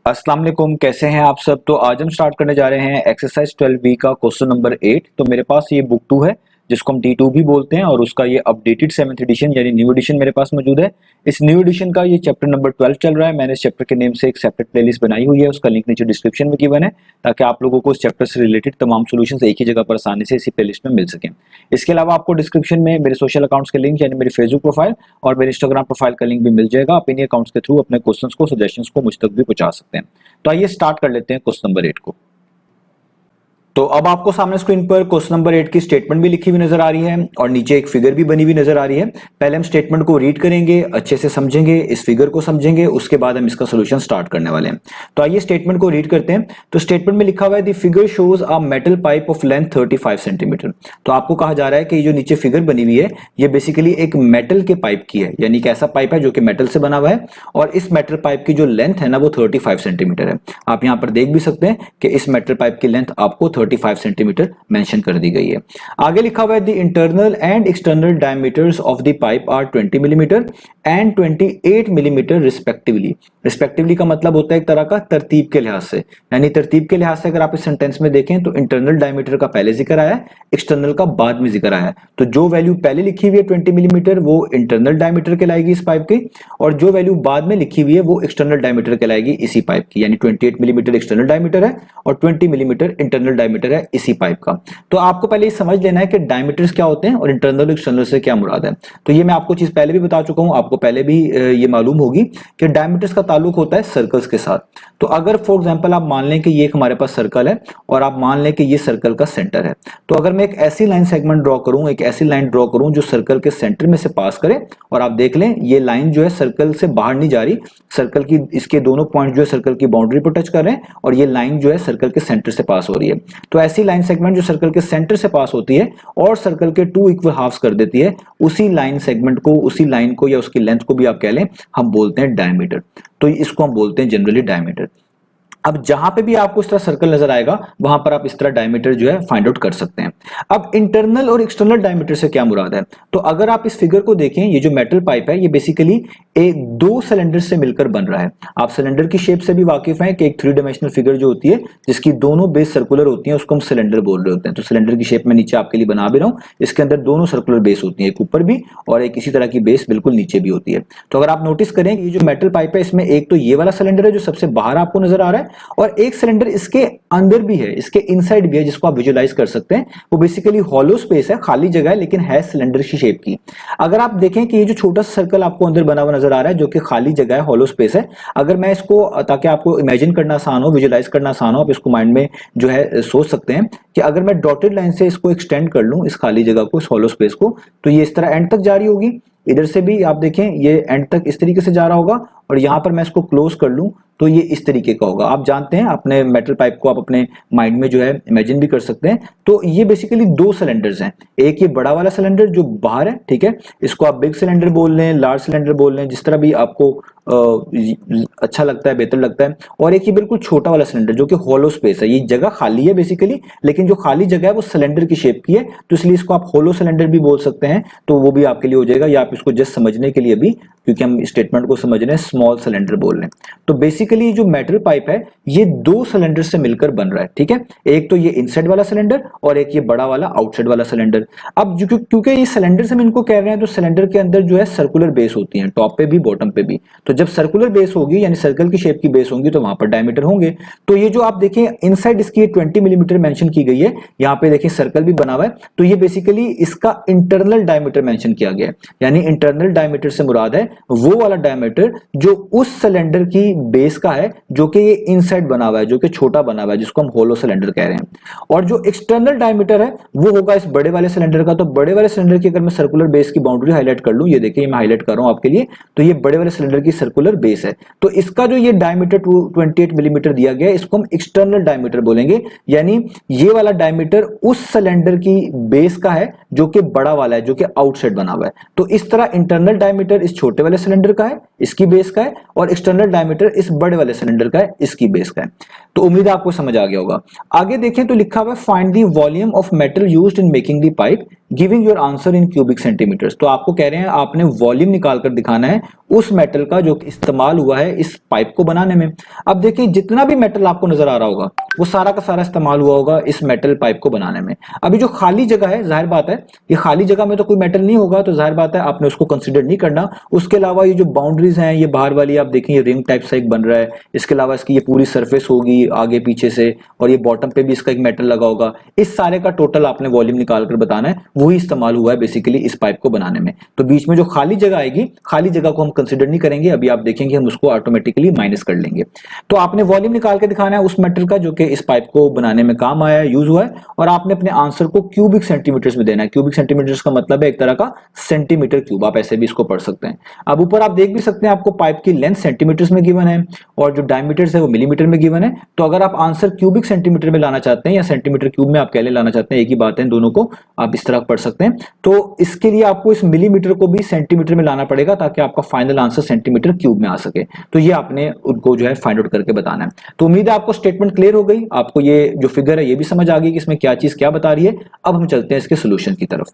अस्सलाम वालेकुम, कैसे हैं आप सब। तो आज हम स्टार्ट करने जा रहे हैं एक्सरसाइज 12B का क्वेश्चन नंबर 8। तो मेरे पास ये बुक 2 है जिसको हम D2 भी बोलते हैं और उसका ये अपडेटेड 7th एडिशन यानी न्यू एडिशन मेरे पास मौजूद है। इस न्यू एडिशन का ये चैप्टर नंबर 12 चल रहा है। मैंने इस चैप्टर के नेम से एक सेपरेट प्लेलिस्ट बनाई हुई है, उसका लिंक नीचे डिस्क्रिप्शन में गिवन है ताकि आप लोगों को इस चैप्टर से रिलेटेड तमाम सॉल्यूशंस एक ही जगह पर आसानी से इसी प्लेलिस्ट में मिल सकें। इसके अलावा आपको डिस्क्रिप्शन में मेरे सोशल अकाउंट्स के लिंक यानी मेरी फेसबुक प्रोफाइल और मेरे इंस्टाग्राम प्रोफाइल का लिंक भी मिल जाएगा। आप इन्हीं अकाउंट्स के थ्रू अपने क्वेश्चंस को, सजेशंस को मुझ तक भी पहुंचा सकते हैं। तो आइए स्टार्ट कर लेते हैं क्वेश्चन नंबर 8 को। तो अब आपको सामने स्क्रीन पर क्वेश्चन नंबर 8 की स्टेटमेंट भी लिखी हुई नजर आ रही है और नीचे एक फिगर भी बनी हुई नजर आ रही है। पहले हम स्टेटमेंट को रीड करेंगे, अच्छे से समझेंगे, इस फिगर को समझेंगे, उसके बाद हम इसका सोल्यूशन स्टार्ट करने वाले हैं। तो आइए स्टेटमेंट को रीड करते हैं। तो स्टेटमेंट में लिखा हुआ है the figure shows a metal pipe of length 35 centimetre. तो आपको कहा जा रहा है कि ये जो नीचे फिगर बनी हुई है ये बेसिकली एक मेटल के पाइप की है, यानी कि ऐसा पाइप है जो कि मेटल से बना हुआ है और इस मेटल पाइप की जो लेंथ है ना वो 35 सेंटीमीटर है। आप यहां पर देख भी सकते हैं कि इस मेटल पाइप की लेंथ आपको 35 सेंटीमीटर मेंशन कर दी गई है। आगे लिखा हुआ है the internal and external diameters of the pipe are 20 millimetre and 28 millimetre respectively. Respectively का मतलब होता है एक तरह का तरतीब के लिहाज से, यानी तरतीब के लिहाज से अगर आप इस सेंटेंस में देखें तो इंटरनल डायमीटर का पहले जिक्र आया है, एक्सटर्नल का बाद में जिक्र आया है। तो जो वैल्यू पहले लिखी हुई है 20 मिलीमीटर वो इंटरनल डायमीटर कहलाएगी इस पाइप की, और जो वैल्यू बाद में लिखी हुई है वो एक्सटर्नल डायमीटर कहलाएगी इसी पाइप की। यानी 28 मिलीमीटर एक्सटर्नल डायमीटर है और 20 मिलीमीटर इंटरनल डायमीटर है इसी पाइप का। तो आपको पहले ये समझ लेना है कि डायमीटर्स क्या होते हैं और इंटरनल एक्सटर्नल से क्या मुराद है। तो ये मैं आपको चीज पहले भी बता चुका हूं, आपको पहले भी ये मालूम होगी कि डायमीटर्स का ताल्लुक होता है सर्कल्स के साथ। तो अगर फॉर एग्जांपल आप मान लें कि ये एक हमारे पास सर्कल है और आप मान लें कि ये सर्कल का सेंटर है, तो अगर मैं एक ऐसी लाइन सेगमेंट ड्रॉ करूं, एक ऐसी लाइन ड्रॉ करूं जो सर्कल के सेंटर में से पास करे, और आप देख लें ये लाइन जो है सर्कल से बाहर नहीं जा रही, सर्कल की इसके दोनों पॉइंट जो है सर्कल की बाउंड्री पर टच कर रहे हैं और ये लाइन जो है सर्कल के सेंटर से पास हो रही है। तो ऐसी लाइन सेगमेंट जो सर्कल के सेंटर से पास होती है और सर्कल के 2 इक्वल हाफ्स कर देती है, उसी लाइन सेगमेंट को, उसी लाइन को या उसकी लेंथ को भी आप कह लें, हम बोलते हैं डायमीटर। तो इसको हम बोलते हैं जनरली डायमीटर। अब जहां पे भी आपको इस तरह सर्कल नजर आएगा वहां पर आप इस तरह डायमीटर जो है फाइंड आउट कर सकते हैं। अब इंटरनल और एक्सटर्नल डायमीटर से क्या मुराद है, तो अगर आप इस फिगर को देखें, ये जो मेटल पाइप है ये बेसिकली एक 2 सिलेंडर से मिलकर बन रहा है। आप सिलेंडर की शेप से भी वाकिफ हैं कि एक 3 डायमेंशनल फिगर जो होती है जिसकी दोनों बेस सर्कुलर होती हैं उसको हम सिलेंडर बोल रहे होते हैं। तो सिलेंडर की शेप में नीचे आपके लिए बना भी रहा हूं, इसके अंदर दोनों सर्कुलर बेस होती है, एक ऊपर भी और एक इसी तरह की बेस बिल्कुल नीचे भी होती है। तो अगर आप नोटिस करें ये जो मेटल पाइप है इसमें एक तो ये वाला सिलेंडर है जो सबसे बाहर आपको नजर आ रहा है और एक सिलेंडर इसके अंदर भी है, इसके इनसाइड भी है, जिसको आप विजुअलाइज कर सकते हैं। वो बेसिकली हॉलो स्पेस है, खाली जगह है लेकिन है सिलेंडर की शेप की। अगर आप देखें कि ये जो छोटा सा सर्कल आपको अंदर बना हुआ नजर आ रहा है जो कि खाली जगह है, हॉलो स्पेस है, अगर मैं इसको, ताकि आपको इमेजिन करना आसान हो, विजुअलाइज करना आसान हो, आप इसको माइंड में जो है सोच सकते हैं कि अगर मैं डॉटेड लाइन से इसको एक्सटेंड कर लूं, इस खाली जगह को, इस हॉलो स्पेस को, तो ये इस तरह एंड तक जारी होगी। इधर से भी आप देखें ये एंड तक इस तरीके से जा रहा होगा और यहां पर मैं इसको क्लोज कर लूं तो ये इस तरीके का होगा। आप जानते हैं अपने मेटल पाइप को आप अपने माइंड में जो है इमेजिन भी कर सकते हैं। तो ये बेसिकली 2 सिलेंडर्स हैं, एक ये बड़ा वाला सिलेंडर जो बाहर है, ठीक है, इसको आप बिग सिलेंडर बोल लें, लार्ज सिलेंडर बोल लें, जिस तरह भी आपको अच्छा लगता है, बेहतर लगता है, और एक ये बिल्कुल छोटा वाला सिलेंडर जो कि हॉलो स्पेस है। ये जगह खाली है बेसिकली, लेकिन जो खाली जगह है वो सिलेंडर की शेप की है, तो इसलिए इसको आप हॉलो सिलेंडर भी बोल सकते हैं। तो वो भी आपके लिए हो जाएगा, या आप इसको जस्ट समझने के लिए भी, क्योंकि हम स्टेटमेंट को समझ रहे हैं, स्मॉल सिलेंडर बोल रहे हैं। तो बेसिकली जो मेटल पाइप है ये 2 सिलेंडर से मिलकर बन रहा है, ठीक है, एक तो ये इनसाइड वाला सिलेंडर और एक ये बड़ा वाला आउटसाइड वाला सिलेंडर। अब क्योंकि ये सिलेंडर से हम इनको कह रहे हैं तो सिलेंडर के अंदर जो है सर्कुलर बेस होती है, टॉप पे भी बॉटम पे भी। तो जब सर्कुलर बेस होगी यानी सर्कल की शेप की बेस होंगी तो वहां पर डायमीटर होंगे। तो ये जो आप देखें इनसाइड इसकी 20 मिलीमीटर मेंशन की गई है, यहां पे देखिए सर्कल भी बना हुआ है, तो ये बेसिकली इसका इंटरनल डायमीटर मेंशन किया गया है। यानी इंटरनल डायमीटर से मुराद है वो वाला डायमीटर जो उस सिलेंडर की बेस का है जो कि ये इनसाइड बना हुआ है, जो कि छोटा बना हुआ है, जिसको हम होलो सिलेंडर कह रहे हैं। और जो एक्सटर्नल डायमीटर है वो होगा इस बड़े वाले सिलेंडर का। तो बड़े वाले सिलेंडर की अगर मैं सर्कुलर बेस की बाउंड्री हाईलाइट कर लूं, ये देखिए मैं हाईलाइट कर रहा हूं आपके लिए, तो ये बड़े वाले सिलेंडर की सर्कुलर बेस है। तो इसका जो ये डायमीटर 28 मिलीमीटर दिया गया है इसको हम एक्सटर्नल डायमीटर बोलेंगे। यानी ये वाला डायमीटर उस सिलेंडर की बेस का है जो कि बड़ा वाला है, जो कि आउटसाइड बना हुआ है। तो इस तरह इंटरनल डायमीटर इस छोटे वाले सिलेंडर का है, इसकी बेस का है, और एक्सटर्नल डायमीटर इस बड़े वाले सिलेंडर का है, इसकी बेस का है। तो उम्मीद है आपको समझ आ गया होगा। आगे देखें तो लिखा हुआ है find the volume of metal used in making the pipe giving your answer in cubic centimetres. तो आपको कह रहे हैं आपने वॉल्यूम निकाल कर दिखाना है उस मेटल का जो इस्तेमाल हुआ है इस पाइप को बनाने में। अब देखिए जितना भी मेटल आपको नजर आ रहा होगा वो सारा का सारा इस्तेमाल हुआ होगा इस मेटल पाइप को बनाने में। अभी जो खाली जगह है, जाहिर बात है ये खाली जगह में तो कोई मेटल नहीं होगा, तो जाहिर बात है आपने उसको कंसिडर नहीं करना। उसके अलावा ये जो बाउंड्रीज हैं, ये बाहर वाली आप देखें ये रिंग टाइप सा एक बन रहा है, इसके अलावा इसकी ये पूरी सरफेस होगी आगे पीछे से, और ये बॉटम पे भी इसका एक मेटल लगा होगा। इस सारे का टोटल आपने वॉल्यूम निकाल कर बताना है, वही इस्तेमाल हुआ है बेसिकली इस पाइप को बनाने में। तो बीच में जो खाली जगह आएगी, खाली जगह को हम कंसिडर नहीं करेंगे, अभी आप देखेंगे हम उसको ऑटोमेटिकली माइनस कर लेंगे। तो आपने वॉल्यूम निकाल के दिखाना है उस मेटल का जो कि इस पाइप को बनाने में काम आया है, यूज हुआ है, और आपने अपने आंसर को क्यूबिक सेंटीमीटर्स में देना है। क्यूबिक सेंटीमीटर्स का मतलब है एक तरह का सेंटीमीटर क्यूब, आप ऐसे भी इसको पढ़ सकते हैं। अब ऊपर आप देख भी सकते हैं आपको पाइप की लेंथ सेंटीमीटर्स में गिवन है और जो डायमीटर्स है वो मिलीमीटर में गिवन है। तो अगर आप आंसर क्यूबिक सेंटीमीटर में लाना चाहते हैं या सेंटीमीटर क्यूब में आप कैसे लाना चाहते हैं, एक ही बात है, दोनों को आप इस तरह पढ़ सकते हैं। तो इसके लिए आपको इस मिलीमीटर को भी सेंटीमीटर में लाना पड़ेगा ताकि आपका फाइनल आंसर सेंटीमीटर क्यूब में आ सके। तो ये आपने उनको जो है फाइंड आउट करके बताना है। तो उम्मीद है आपको स्टेटमेंट क्लियर हो गई, आपको ये जो फिगर है ये भी समझ आ गई कि इसमें क्या चीज क्या बता रही है। अब हम चलते हैं इसके सोल्यूशन की तरफ।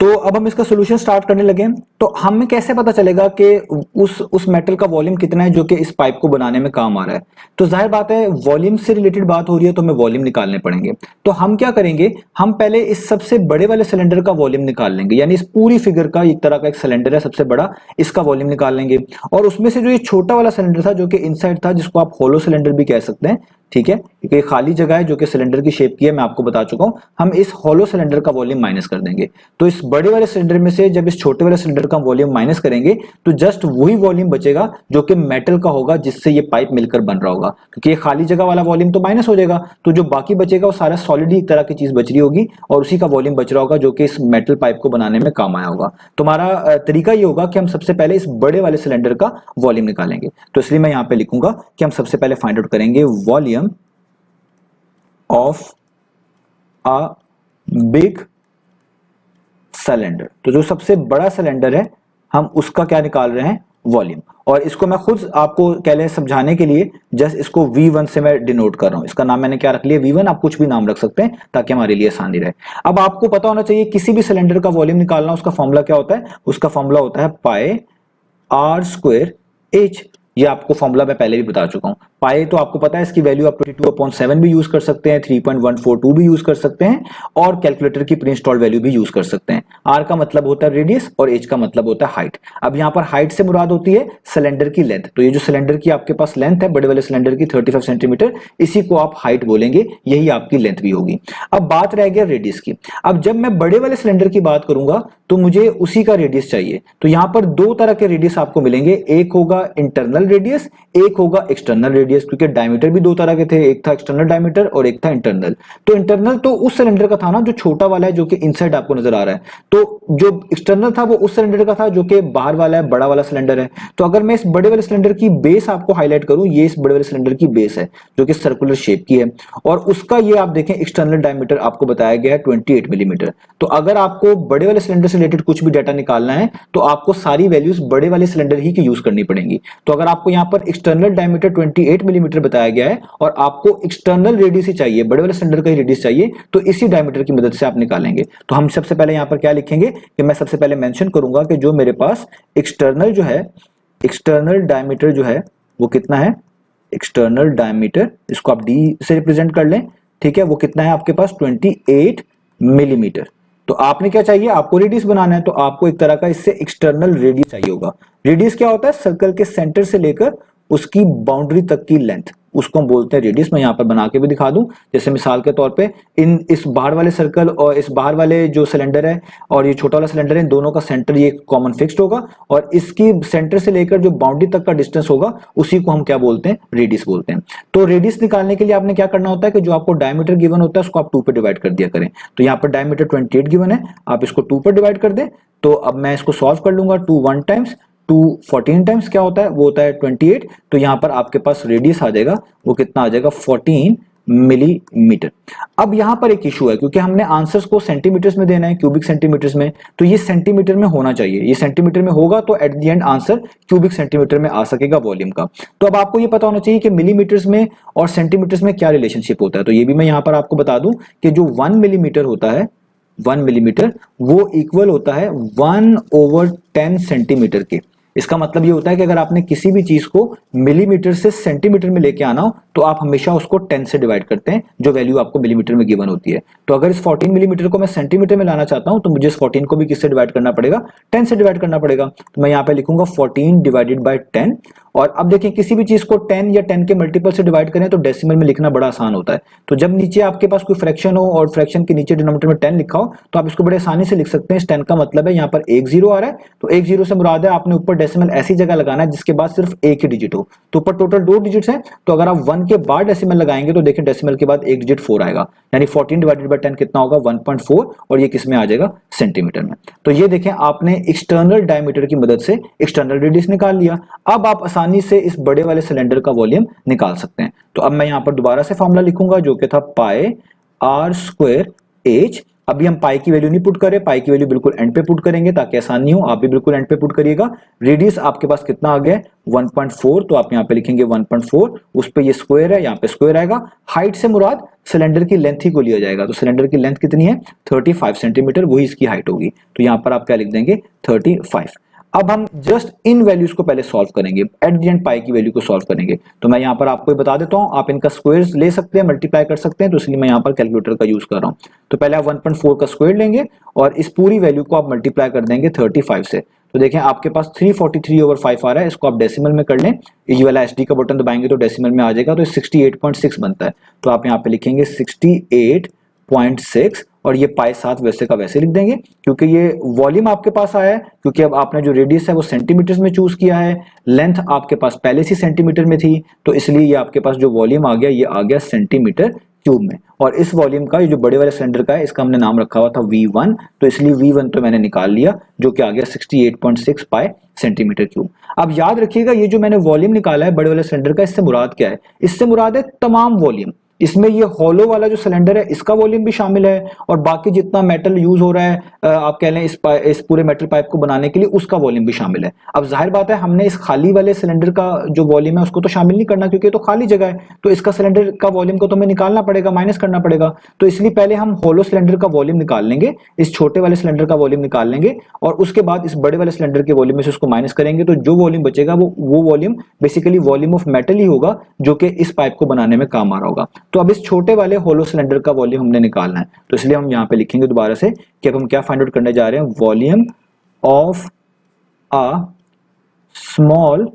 तो अब हम इसका सोल्यूशन स्टार्ट करने लगे। तो हमें कैसे पता चलेगा कि उस मेटल का वॉल्यूम कितना है जो कि इस पाइप को बनाने में काम आ रहा है। तो जाहिर बात है वॉल्यूम से रिलेटेड बात हो रही है तो हमें वॉल्यूम निकालने पड़ेंगे। तो हम क्या करेंगे, हम पहले इस सबसे बड़े वाले सिलेंडर का वॉल्यूम निकाल लेंगे, यानी इस पूरी फिगर का एक तरह का एक सिलेंडर है सबसे बड़ा, इसका वॉल्यूम निकाल लेंगे। और उसमें से जो ये छोटा वाला सिलेंडर था जो कि इनसाइड था, जिसको आप होलो सिलेंडर भी कह सकते हैं, ठीक है, क्योंकि खाली जगह है जो कि सिलेंडर की शेप की है, मैं आपको बता चुका हूं। हम इस होलो सिलेंडर का वॉल्यूम माइनस कर देंगे। तो इस बड़े वाले सिलेंडर में से जब इस छोटे वाले सिलेंडर का वॉल्यूम माइनस करेंगे तो जस्ट वही वॉल्यूम बचेगा जो कि मेटल का होगा जिससे ये पाइप मिलकर बन रहा होगा, क्योंकि ये खाली जगह वाला वॉल्यूम तो माइनस हो जाएगा। तो जो बाकी बचेगा वो सारा सॉलिड ही एक तरह की चीज बच रही होगी और उसी का वॉल्यूम बच रहा होगा जो कि इस मेटल पाइप को बनाने में काम आया होगा। तो हमारा तरीका ये होगा कि हम सबसे पहले इस बड़े वाले सिलेंडर का वॉल्यूम निकालेंगे। तो इसलिए मैं यहां पर लिखूंगा कि हम सबसे पहले फाइंड आउट करेंगे volume of a big cylinder. तो जो सबसे बड़ा सिलेंडर है हम उसका क्या निकाल रहे हैं, वॉल्यूम। और इसको मैं खुद आपको कह लें समझाने के लिए जस्ट इसको V1 से मैं डिनोट कर रहा हूं। इसका नाम मैंने क्या रख लिया, V1। आप कुछ भी नाम रख सकते हैं ताकि हमारे लिए आसानी रहे। अब आपको पता होना चाहिए किसी भी सिलेंडर का वॉल्यूम निकालना, उसका फॉर्मूला क्या होता है, उसका फॉर्मूला होता है पाई आर स्क्वायर एच। ये आपको फॉर्मूला मैं पहले भी बता चुका हूं। पाई तो आपको पता है इसकी वैल्यू आप 22/7 भी यूज कर सकते हैं, 3.142 भी यूज कर सकते हैं, और कैलकुलेटर की प्री इंस्टॉल्ड वैल्यू भी यूज कर सकते हैं। आर का मतलब होता है रेडियस और एच का मतलब होता है हाइट। अब यहां पर हाइट से मुराद होती है सिलेंडर की लेंथ। तो ये जो सिलेंडर की आपके पास लेंथ है बड़े वाले सिलेंडर की 35 सेंटीमीटर, इसी को आप हाइट बोलेंगे, यही आपकी लेंथ भी होगी। अब बात रह गया रेडियस की। अब जब मैं बड़े वाले सिलेंडर की बात करूंगा तो मुझे उसी का रेडियस चाहिए। तो यहां पर दो तरह के रेडियस आपको मिलेंगे, एक होगा इंटरनल रेडियस, एक होगा एक्सटर्नल रेडियस, क्योंकि डायमीटर भी दो तरह के थे, एक था एक्सटर्नल डायमीटर और एक था इंटरनल। तो इंटरनल तो उस सिलेंडर का था ना जो छोटा वाला है जो कि इनसाइड आपको नजर आ रहा है, तो जो एक्सटर्नल था वो उस सिलेंडर का था जो कि बाहर वाला है, बड़ा वाला सिलेंडर है। तो अगर मैं इस बड़े वाले सिलेंडर की बेस आपको हाईलाइट करूं, ये इस बड़े वाले सिलेंडर की बेस है जो कि सर्कुलर शेप की है, और उसका ये आप देखें एक्सटर्नल डायमीटर आपको बताया गया है 28 मिलीमीटर। तो अगर आपको बड़े वाले सिलेंडर से रिलेटेड कुछ भी डाटा निकालना है तो आपको सारी वैल्यूज बड़े वाले सिलेंडर ही की यूज करनी पड़ेंगी। तो अगर आपको यहां पर एक्सटर्नल डायमीटर 28 मिलीमीटर बताया गया है और आपको एक्सटर्नल रेडियस ही चाहिए, बड़े वाले सिलेंडर का ही रेडियस चाहिए, तो इसी डायमीटर की मदद से आप निकालेंगे। तो हम सबसे पहले यहां पर क्या लिखेंगे कि मैं सबसे पहले मेंशन करूंगा कि जो मेरे पास एक्सटर्नल जो है, एक्सटर्नल डायमीटर जो है वो कितना है, एक्सटर्नल डायमीटर, इसको आप डी से रिप्रेजेंट कर लें, ठीक है, वो कितना है आपके पास 28 मिलीमीटर। तो आपने क्या चाहिए, आपको रेडियस बनाना है, तो आपको एक तरह का इससे एक्सटर्नल रेडियस चाहिए होगा। रेडियस क्या होता है, सर्कल के सेंटर से लेकर उसकी बाउंड्री तक की लेंथ, उसको हम बोलते हैं रेडियस। मैं यहां पर बना के भी दिखा दूं, जैसे मिसाल के तौर पे इस बाहर वाले सर्कल और इस बाहर वाले जो सिलेंडर है और ये छोटा वाला सिलेंडर है, इन दोनों का सेंटर ये कॉमन फिक्स्ड होगा, और इसकी सेंटर से लेकर जो बाउंड्री तक का डिस्टेंस होगा उसी को हम क्या बोलते हैं, रेडियस बोलते हैं। तो रेडियस निकालने के लिए आपने क्या करना होता है कि जो आपको डायमीटर गिवन होता है उसको आप 2 पे डिवाइड कर दिया करें। तो यहाँ पर डायमीटर 28 गिवन है, आप इसको 2 पर डिवाइड कर दें। तो अब मैं इसको सॉल्व कर लूंगा, 2 1 टाइम्स 2 14 टाइम्स क्या होता है, वो होता है 28। तो यहां पर आपके पास रेडियस आ जाएगा, वो कितना आ जाएगा 14 मिलीमीटर। अब यहां पर एक इशू है, क्योंकि हमने आंसर्स को सेंटीमीटर्स में देना है, क्यूबिक सेंटीमीटर्स में, तो ये सेंटीमीटर में होना चाहिए। ये सेंटीमीटर में होगा तो at the end answer cubic centimetre में आ सकेगा वॉल्यूम का। तो अब आपको ये पता होना चाहिए कि मिलीमीटर्स में और सेंटीमीटर्स में क्या रिलेशनशिप होता है। तो ये भी मैं यहां पर आपको बता दूं कि जो 1 मिलीमीटर होता है, 1 मिलीमीटर वो इक्वल होता है 1/10 सेंटीमीटर के। इसका मतलब ये होता है कि अगर आपने किसी भी चीज को मिलीमीटर से सेंटीमीटर में लेके आना हो तो आप हमेशा उसको 10 से डिवाइड करते हैं, जो वैल्यू आपको मिलीमीटर में गिवन होती है। तो अगर इस 14 मिलीमीटर को मैं सेंटीमीटर में लाना चाहता हूं तो मुझे इस 14 को भी किससे डिवाइड करना पड़ेगा, 10 से डिवाइड करना पड़ेगा। तो मैं यहाँ पे लिखूंगा 14 डिवाइडेड बाय 10। और अब देखिए किसी भी चीज को 10 या 10 के मल्टीपल से डिवाइड करें तो डेसिमल में लिखना बड़ा आसान होता है। तो जब नीचे आपके पास कोई फ्रैक्शन हो और फ्रैक्शन के नीचे डिनोमिनेटर में 10 लिखा हो तो आप इसको बड़े आसानी से लिख सकते हैं। इस 10 का मतलब है यहाँ पर एक जीरो आ रहा है, तो एक जीरो से मुराद है आपने ऊपर डेसिमल ऐसी जगह लगाना है जिसके बाद सिर्फ एक ही डिजिट हो। तो ऊपर टोटल 2 डिजिट्स हैं, तो अगर आप 1 के बाद डेसिमल लगाएंगे तो देखिए डेसिमल के बाद एक डिजिट 4 आएगा, यानी 14 डिवाइडेड बाय 10 कितना होगा, 1.4, और ये किस में आ जाएगा, सेंटीमीटर में। तो ये देखें आपने एक्सटर्नल डायमीटर की मदद से एक्सटर्नल रेडियस निकाल लिया। अब आप आसानी से इस बड़े वाले सिलेंडर का वॉल्यूम निकाल सकते हैं। तो अब मैं यहां पर दोबारा से फॉर्मूला लिखूंगा जो कि था पाई आर स्क्वायर एच। अभी हम पाई की वैल्यू नहीं पुट करें, पाई की वैल्यू बिल्कुल एंड पे पुट करेंगे ताकि आसानी हो, आप भी बिल्कुल एंड पे पुट करिएगा। रेडियस आपके पास कितना आ गया, 1.4, तो आप यहाँ पे लिखेंगे 1.4, उस पे ये स्क्वायर है, यहाँ पे स्क्वायर आएगा। हाइट से मुराद सिलेंडर की लेंथ ही को लिया जाएगा, तो सिलेंडर की लेंथ कितनी है, 35 सेंटीमीटर, वही इसकी हाइट होगी। तो यहाँ पर आप क्या लिख देंगे, 35। अब हम जस्ट इन वैल्यूज को पहले सॉल्व करेंगे, एट द एंड पाई की वैल्यू को सॉल्व करेंगे। तो मैं यहाँ पर आपको बता देता हूँ, आप इनका स्क्वायर्स ले सकते हैं, मल्टीप्लाई कर सकते हैं, तो इसलिए मैं यहाँ पर कैलकुलेटर का यूज कर रहा हूँ। तो पहले आप 1.4 का स्क्वायर लेंगे और इस पूरी वैल्यू को आप मल्टीप्लाई कर देंगे 35 से। तो देखें आपके पास 343/5 आ रहा है, इसको आप डेसिमल में कर लें, ये वाला एसडी का बटन दबाएंगे तो डेसिमल में आ जाएगा, तो 68.6 बनता है। तो आप यहाँ पे लिखेंगे 68.6 और ये पाई साथ वैसे का वैसे लिख देंगे, क्योंकि ये वॉल्यूम आपके पास आया है, क्योंकि अब आपने जो रेडियस है वो सेंटीमीटर्स में चूज किया है, लेंथ आपके पास पहले से सेंटीमीटर में थी, तो इसलिए ये आपके पास जो वॉल्यूम आ गया ये आ गया सेंटीमीटर क्यूब में। और इस वॉल्यूम का, ये जो बड़े वाले सिलेंडर का है, इसका हमने नाम रखा हुआ था V1, तो इसलिए V1 तो मैंने निकाल लिया, जो कि आ गया 68.6 पाई सेंटीमीटर क्यूब। अब याद रखिएगा ये जो मैंने वॉल्यूम निकाला है बड़े वाले सिलेंडर का, इससे मुराद क्या है, इससे मुराद है तमाम वॉल्यूम। इसमें ये हॉलो वाला जो सिलेंडर है इसका वॉल्यूम भी शामिल है, और बाकी जितना मेटल यूज हो रहा है आप कह लें इस पूरे मेटल पाइप को बनाने के लिए, उसका वॉल्यूम भी शामिल है। अब जाहिर बात है हमने इस खाली वाले सिलेंडर का जो वॉल्यूम है उसको तो शामिल नहीं करना, क्योंकि तो खाली जगह है, तो इसका सिलेंडर का वॉल्यूम को तो हमें निकालना पड़ेगा, माइनस करना पड़ेगा। तो इसलिए पहले हम हॉलो सिलेंडर का वॉल्यूम निकाल लेंगे, इस छोटे वाले सिलेंडर का वॉल्यूम निकाल लेंगे, और उसके बाद इस बड़े वाले सिलेंडर के वॉल्यूम में से उसको माइनस करेंगे, तो जो वॉल्यूम बचेगा वो volume basically volume of metal ही होगा, जो कि इस पाइप को बनाने में काम आ रहा होगा। तो अब इस छोटे वाले होलो सिलेंडर का वॉल्यूम हमने निकालना है, तो इसलिए हम यहां पे लिखेंगे दोबारा से कि अब हम क्या फाइंड आउट करने जा रहे हैं, वॉल्यूम ऑफ अ स्मॉल,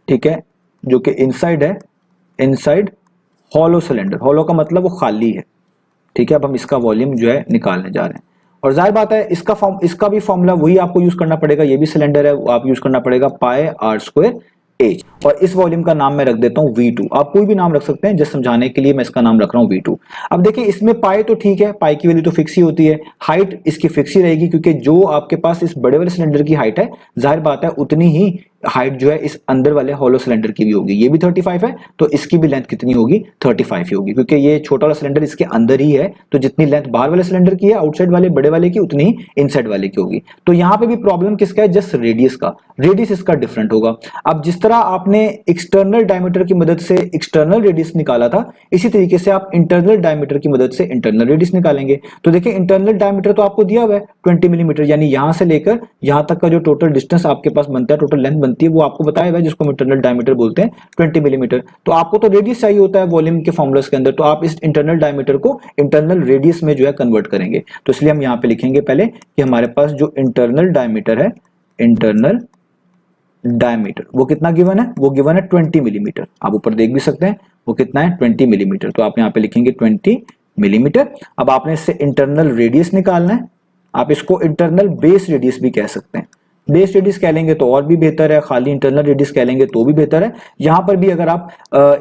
ठीक है, जो कि इनसाइड है, इनसाइड होलो सिलेंडर। होलो का मतलब वो खाली है, ठीक है। अब हम इसका वॉल्यूम जो है निकालने जा रहे हैं, और जाहिर बात है इसका भी फॉर्मूला वही आपको यूज करना पड़ेगा, ये भी सिलेंडर है, आप यूज करना पड़ेगा पाई आर स्क्वायर एच, और इस वॉल्यूम का नाम मैं रख देता हूं V2। आप कोई भी नाम रख सकते हैं, जस्ट समझाने के लिए मैं इसका नाम रख रहा हूं V2। अब देखिए इसमें पाई तो ठीक है, पाई की वैल्यू तो फिक्स ही होती है, हाइट इसकी फिक्स ही रहेगी, क्योंकि जो आपके पास इस बड़े वाले सिलेंडर की हाइट है, जाहिर बात है उतनी ही हाइट जो है इस अंदर वाले होलो सिलेंडर की भी होगी। ये भी 35 है, तो इसकी भी लेंथ कितनी होगी, 35 ही होगी, क्योंकि ये छोटा वाला सिलेंडर इसके अंदर ही है, तो जितनी लेंथ बाहर वाले सिलेंडर की है, आउटसाइड वाले बड़े वाले की, उतनी ही इनसाइड वाले की होगी। तो यहाँ पे भी प्रॉब्लम किसका है, जस्ट रेडियस का, रेडियस इसका डिफरेंट होगा। अब जिस तरह आपने एक्सटर्नल डायमीटर की मदद से एक्सटर्नल रेडियस निकाला था, इसी तरीके से आप इंटरनल डायमीटर की मदद से इंटरनल रेडियस निकालेंगे। तो देखिए इंटरनल डायमीटर तो आपको दिया हुआ है 20 मिलीमीटर, यानी यहां से लेकर यहां तक का जो टोटल डिस्टेंस आपके पास बनता है, टोटल लेंथ बनती है, वो आपको बताया हुआ है, जिसको हम इंटरनल डायमीटर बोलते हैं, 20 मिलीमीटर। तो आपको तो रेडियस चाहिए होता है वॉल्यूम के फॉर्मूलास के अंदर, तो आप इस इंटरनल डायमीटर को इंटरनल रेडियस में जो है कन्वर्ट करेंगे। तो इसलिए हम यहां पे लिखेंगे पहले कि हमारे पास जो इंटरनल डायमीटर है, इंटरनल डायमीटर वो कितना गिवन है, वो गिवन है 20 मिलीमीटर। आप ऊपर देख भी सकते हैं वो कितना है, 20 मिलीमीटर। तो आप यहाँ पे लिखेंगे 20 मिलीमीटर। अब आपने इससे इंटरनल रेडियस निकालना है, आप इसको इंटरनल बेस रेडियस भी कह सकते हैं, बेस रेडियस कह लेंगे तो और भी बेहतर है, खाली इंटरनल रेडियस कह लेंगे तो भी बेहतर है। यहाँ पर भी अगर आप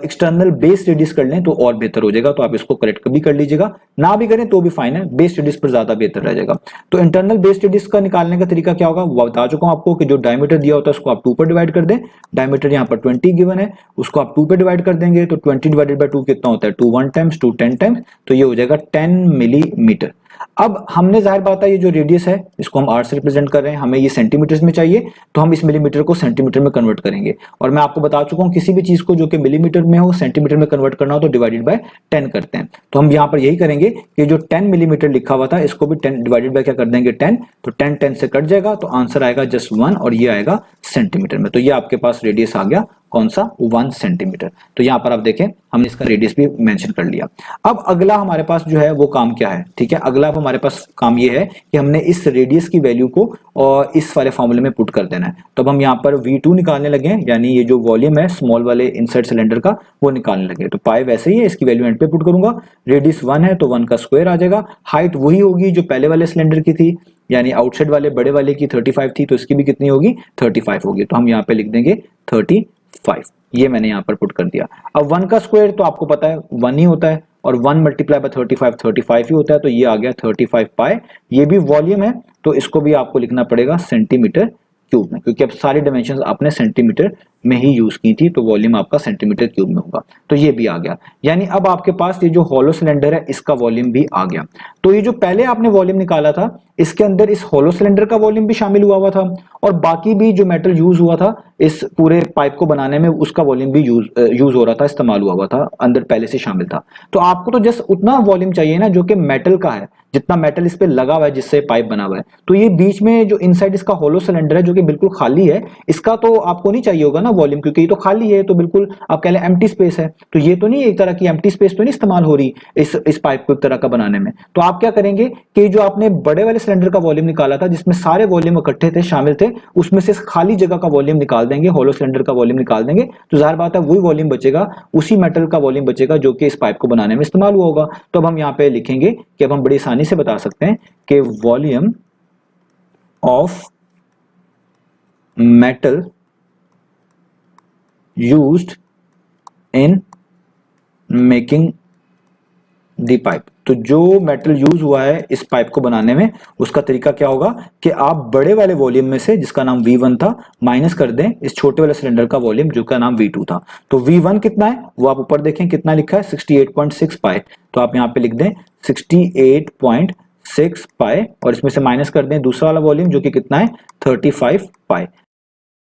एक्सटर्नल बेस रेडियस कर लें तो और बेहतर हो जाएगा, तो आप इसको करेक्ट भी कर लीजिएगा, ना भी करें तो भी फाइन है, बेस रेडियस पर ज्यादा बेहतर रह जाएगा। तो इंटरनल बेस रेडियस का निकालने का तरीका क्या होगा, वो बता चुका हूं आपको कि जो डायमीटर दिया होता है उसको आप 2 पर डिवाइड कर दें। डायमीटर यहाँ पर 20 गिवन है, उसको आप 2 पे डिवाइड कर देंगे तो 20 डिवाइडेड बाय 2 कितना होता है, 2 1 टाइम्स 2 10 टाइम्स, तो ये हो जाएगा 10 मिलीमीटर। अब हमने जाहिर बात है ये जो रेडियस है इसको हम आर से रिप्रेजेंट कर रहे हैं, हमें ये सेंटीमीटर्स में चाहिए, तो हम इस मिलीमीटर को सेंटीमीटर में कन्वर्ट करेंगे। और मैं आपको बता चुका हूं किसी भी चीज को जो कि मिलीमीटर में हो सेंटीमीटर में कन्वर्ट करना हो तो डिवाइडेड बाय 10 करते हैं। तो हम यहाँ पर यही करेंगे कि जो 10 मिलीमीटर लिखा हुआ था इसको भी 10 डिवाइडेड बाय क्या कर देंगे 10, तो 10 10 से कट जाएगा, तो आंसर आएगा जस्ट 1 और ये आएगा सेंटीमीटर में। तो ये आपके पास रेडियस आ गया कौन सा, 1 सेंटीमीटर। तो यहां पर आप देखें हमने इसका रेडियस भी मेंशन कर लिया। अब अगला हमारे पास जो है वो काम क्या है, ठीक है, अगला अब हमारे पास काम ये है कि हमने इस रेडियस की वैल्यू को और इस वाले फॉर्मूले में पुट कर देना है। तो अब हम यहाँ पर V2 निकालने लगे हैं, यानी ये जो वॉल्यूम है स्मॉल वाले इनसाइड सिलेंडर का वो निकालने लगे। तो पाई वैसे ही है, इसकी वैल्यू एंड पे पुट करूंगा, रेडियस 1 है तो 1 का स्क्वायर आ जाएगा, हाइट वही होगी जो पहले वाले सिलेंडर की थी, यानी आउटसाइड वाले बड़े वाले की 35 थी तो इसकी भी कितनी होगी 35 होगी, तो हम यहाँ पे लिख देंगे 35, ये मैंने यहां पर पुट कर दिया। अब 1 का स्क्वायर तो आपको पता है 1 ही होता है और 1 मल्टीप्लाई बाय 35 ही होता है, तो ये आ गया 35 पाई। ये भी वॉल्यूम है तो इसको भी आपको लिखना पड़ेगा सेंटीमीटर क्यूब में, क्योंकि अब सारी डायमेंशंस आपने सेंटीमीटर में ही यूज की थी, तो वॉल्यूम आपका सेंटीमीटर क्यूब में होगा। तो ये भी आ गया, यानी अब आपके पास ये जो हॉलो सिलेंडर है इसका वॉल्यूम भी आ गया। तो ये जो पहले आपने वॉल्यूम निकाला था इसके अंदर इस हॉलो सिलेंडर का वॉल्यूम भी शामिल हुआ था और बाकी भी जो मेटल यूज हुआ था इस पूरे पाइप को बनाने में उसका वॉल्यूम भी यूज हो रहा था, इस्तेमाल हुआ था, अंदर पहले से शामिल था। तो आपको तो जस्ट उतना वॉल्यूम चाहिए ना जो कि मेटल का है, जितना मेटल इस पे लगा हुआ है जिससे पाइप बना हुआ है। तो ये बीच में जो इनसाइड इसका हॉलो सिलेंडर है जो कि बिल्कुल खाली है, इसका तो आपको नहीं चाहिए होगा ना वॉल्यूम, क्योंकि ये तो खाली है, तो बिल्कुल आप कह लें एम्प्टी स्पेस है। तो ये तो नहीं एक तरह की एम्प्टी स्पेस तो नहीं इस्तेमाल हो रही इस पाइप को एक तरह का बनाने में। तो आप क्या करेंगे कि जो आपने बड़े वाले सिलेंडर का वॉल्यूम निकाला था जिसमें सारे वॉल्यूम इकट्ठे थे, शामिल थे, उसमें से खाली जगह का वॉल्यूम निकाल देंगे, हॉलो सिलेंडर का वॉल्यूम निकाल देंगे, तो जाहिर बात है वही वॉल्यूम बचेगा, उसी मेटल का वॉल्यूम बचेगा जो कि इस पाइप को बनाने में इस्तेमाल हुआ होगा। तो अब हम यहाँ पे लिखेंगे कि अब हम बड़ी आसानी से बता सकते हैं कि volume of metal used in making the pipe. तो जो मेटल यूज हुआ है इस पाइप को बनाने में उसका तरीका क्या होगा कि आप बड़े वाले वॉल्यूम में से जिसका नाम V1 था माइनस कर दें इस छोटे वाले सिलेंडर का वॉल्यूम जो का नाम V2 था। तो V1 कितना है वो आप ऊपर देखें कितना लिखा है 68.6 पाई, तो आप यहां पे लिख दें 68.6 पाई और इसमें से माइनस कर दें दूसरा वाला वॉल्यूम जो कि कितना है 35 पाई।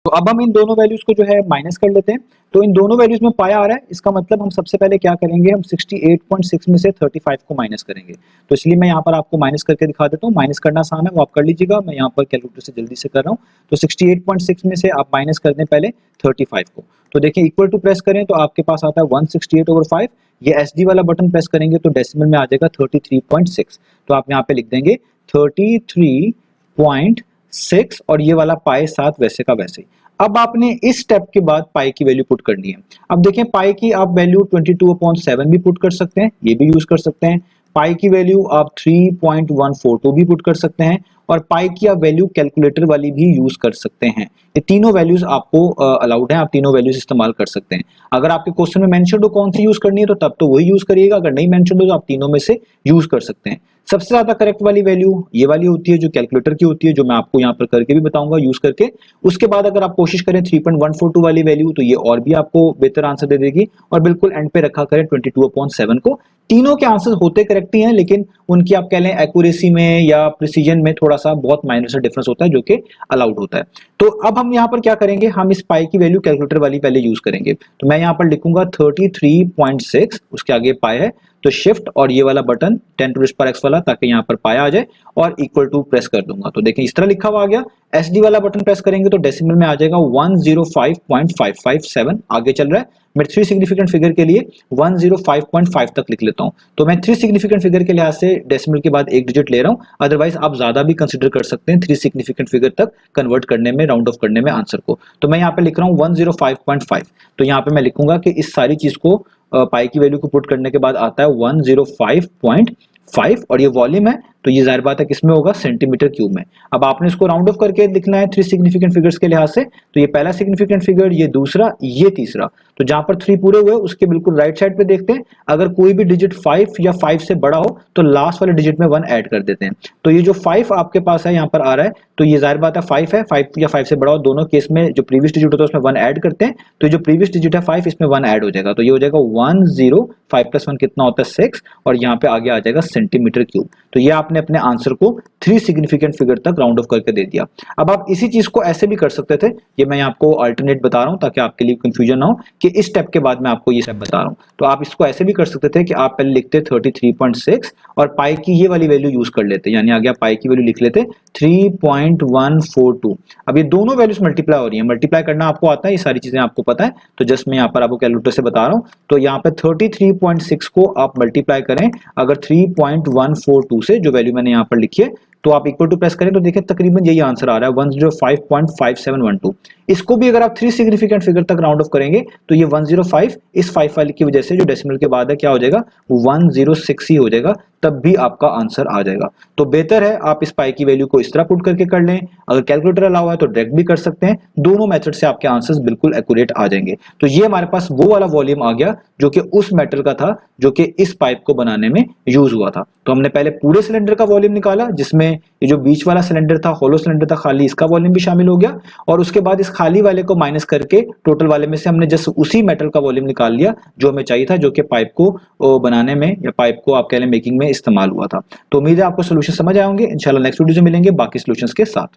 तो अब हम इन दोनों वैल्यूज को जो है माइनस कर लेते हैं। तो इन दोनों वैल्यूज में पाया आ रहा है, इसका मतलब हम सबसे पहले क्या करेंगे, हम 68.6 में से 35 को माइनस करेंगे। तो इसलिए मैं यहाँ पर आपको माइनस करके दिखा देता हूँ, माइनस करना आसान है वो आप कर लीजिएगा, मैं यहाँ पर कैलकुलेटर से जल्दी से कर रहा हूँ। तो 68.6 में से आप माइनस कर दें पहले 35 को, तो देखिए इक्वल टू प्रेस करें तो आपके पास आता है 168/5। ये SD वाला बटन प्रेस करेंगे तो डेसिमल में आ जाएगा 33.6, तो आप यहाँ पे लिख देंगे 33.6 और ये वाला पाई साथ वैसे का वैसे ही। अब आपने इस स्टेप के बाद पाई की वैल्यू पुट करनी है। अब देखें पाई की आप वैल्यू 22/7 भी पुट कर सकते हैं, ये भी यूज कर सकते हैं। पाई की वैल्यू आप 3.142 भी पुट कर सकते हैं और पाई की आप वैल्यू कैलकुलेटर वाली भी यूज कर सकते हैं। ये तीनों वैल्यूज आपको अलाउड हैं, आप तीनों वैल्यूज इस्तेमाल कर सकते हैं। अगर आपके क्वेश्चन में मेंशन हो कौन सी यूज करनी है तो तब तो वही यूज करिएगा, अगर नहीं मेंशन हो तो आप तीनों में से यूज कर सकते हैं। सबसे ज्यादा करेक्ट वाली वैल्यू ये वाली होती है जो कैलकुलेटर की होती है, जो मैं आपको यहाँ पर करके भी बताऊंगा यूज करके। उसके बाद अगर आप कोशिश करें 3.142 वाली वैल्यू तो ये और भी आपको बेहतर आंसर दे देगी, और बिल्कुल एंड पे रखा करें 22/7 को। तीनों के आंसर होते करेक्ट ही हैं, लेकिन उनकी आप कह लें एक्यूरेसी में या प्रिसीजन में थोड़ा सा बहुत माइनर सा डिफरेंस होता है जो कि अलाउड होता है। तो अब हम यहाँ पर क्या करेंगे, हम इस पाई की वैल्यू कैलकुलेटर वाली पहले यूज करेंगे। तो मैं यहाँ पर लिखूंगा 33.6, उसके आगे पाई है तो शिफ्ट और ये वाला बटन 10⁻⁻x वाला, ताकि यहाँ पर पाया आ जाए और इक्वल टू प्रेस कर दूंगा। तो देखें इस तरह लिखा हुआ आ गया। SD वाला बटन प्रेस करेंगे तो डेसिमल में आ जाएगा 105.557, आगे चल रहा है। मैं 3 सिग्निफिकेंट फिगर के लिए 105.5 तक लिख लेता हूं। तो मैं 3 सिग्निफिकेंट फिगर के लिहाज से डेसिमल के बाद एक डिजिट ले रहा हूं, अदरवाइज आप ज्यादा भी कंसीडर कर सकते हैं 3 सिग्निफिकेंट फिगर तक कन्वर्ट करने में, राउंड ऑफ करने में आंसर को। तो मैं यहाँ पे लिख रहा हूँ 105.5। तो यहाँ पे मैं लिखूंगा कि इस सारी चीज को पाई की वैल्यू को पुट करने के बाद आता है 105.5 और ये वॉल्यूम है तो ये जाहिर बात है किसमें होगा, सेंटीमीटर क्यूब में। अब आपने इसको राउंड ऑफ करके लिखना है 3 सिग्निफिकेंट फिगर्स के लिहाज से, तो ये पहला सिग्निफिकेंट फिगर, ये दूसरा, ये तीसरा। तो जहां पर 3 पूरे हुए उसके बिल्कुल राइट साइड पे देखते हैं, अगर कोई भी डिजिट 5 या 5 से बड़ा हो तो लास्ट वाले डिजिट में 1 ऐड कर देते हैं। तो ये जो 5 आपके पास है यहाँ पर आ रहा है, तो ये जाहिर बात है 5 है, 5 या 5 से बड़ा हो, दोनों केस में जो प्रीवियस डिजिट होता है उसमें 1 ऐड करते हैं, तो जो प्रीवियस डिजिट है 5 इसमें 1 ऐड हो जाएगा, तो ये हो जाएगा 10, 5 + 1 कितना होता है 6, और यहाँ पे आगे आ जाएगा सेंटीमीटर क्यूब। तो ये आपने अपने आंसर को 3 सिग्निफिकेंट फिगर तक राउंड ऑफ करके दे दिया। अब आप इसी चीज को ऐसे भी कर सकते थे, ये मैं आपको अल्टरनेट बता रहा हूं ताकि आपके लिए कंफ्यूजन ना हो कि इस स्टेप के बाद मैं आपको ये स्टेप बता रहा हूं। तो आप इसको ऐसे भी कर सकते थे कि आप पहले लिखते 33.6 और पाई की ये वाली वैल्यू यूज कर लेते, यानी आ गया पाई की वैल्यू लिख लेते 3.142। अब ये दोनों वैल्यूज मल्टीप्लाई हो रही है, मल्टीप्लाई करना आपको आता है, ये सारी चीजें आपको पता है, तो जस्ट मैं यहाँ पर आपको कैलकुलेटर से बता रहा हूँ। तो यहाँ पे 33.6 को आप मल्टीप्लाई करें अगर 3.142 से, जो वैल्यू मैंने यहाँ पर लिखी है, तो आप इक्वल टू प्रेस करें तो देखिए तकरीबन यही आंसर आ रहा है 105.5712। इसको भी अगर आप 3 सिग्निफिकेंट फिगर तक राउंड ऑफ करेंगे तो ये 105 इस 5 वाले की वजह से जो डेसिमल के बाद है क्या हो जाएगा, 106 ही हो जाएगा, तब भी आपका आंसर आ जाएगा। तो बेहतर है आप इस पाई की वैल्यू को इस तरह पुट करके कर लें, अगर कैलकुलेटर अलाउ है तो डायरेक्ट भी कर सकते हैं, दोनों मेथड से आपके आंसर्स बिल्कुल एक्यूरेट आ जाएंगे। तो ये हमारे पास वो वाला वॉल्यूम आ गया जो कि उस मेटल का था जो कि इस पाइप को बनाने में यूज हुआ था। तो हमने पहले पूरे सिलेंडर का वॉल्यूम निकाला, जिसमें ये जो बीच वाला सिलेंडर था, होलो सिलेंडर था खाली, इसका वॉल्यूम भी शामिल हो गया, और उसके बाद इस खाली वाले को माइनस करके टोटल वाले में से हमने जस्ट उसी मेटल का वॉल्यूम निकाल लिया जो हमें चाहिए था, जो कि पाइप को बनाने में या पाइप को आप कह लें मेकिंग में इस्तेमाल हुआ था। तो उम्मीद है आपको सोल्यूशन समझ आए होंगे। इंशाल्लाह नेक्स्ट वीडियो में मिलेंगे बाकी सोल्यूशंस के साथ।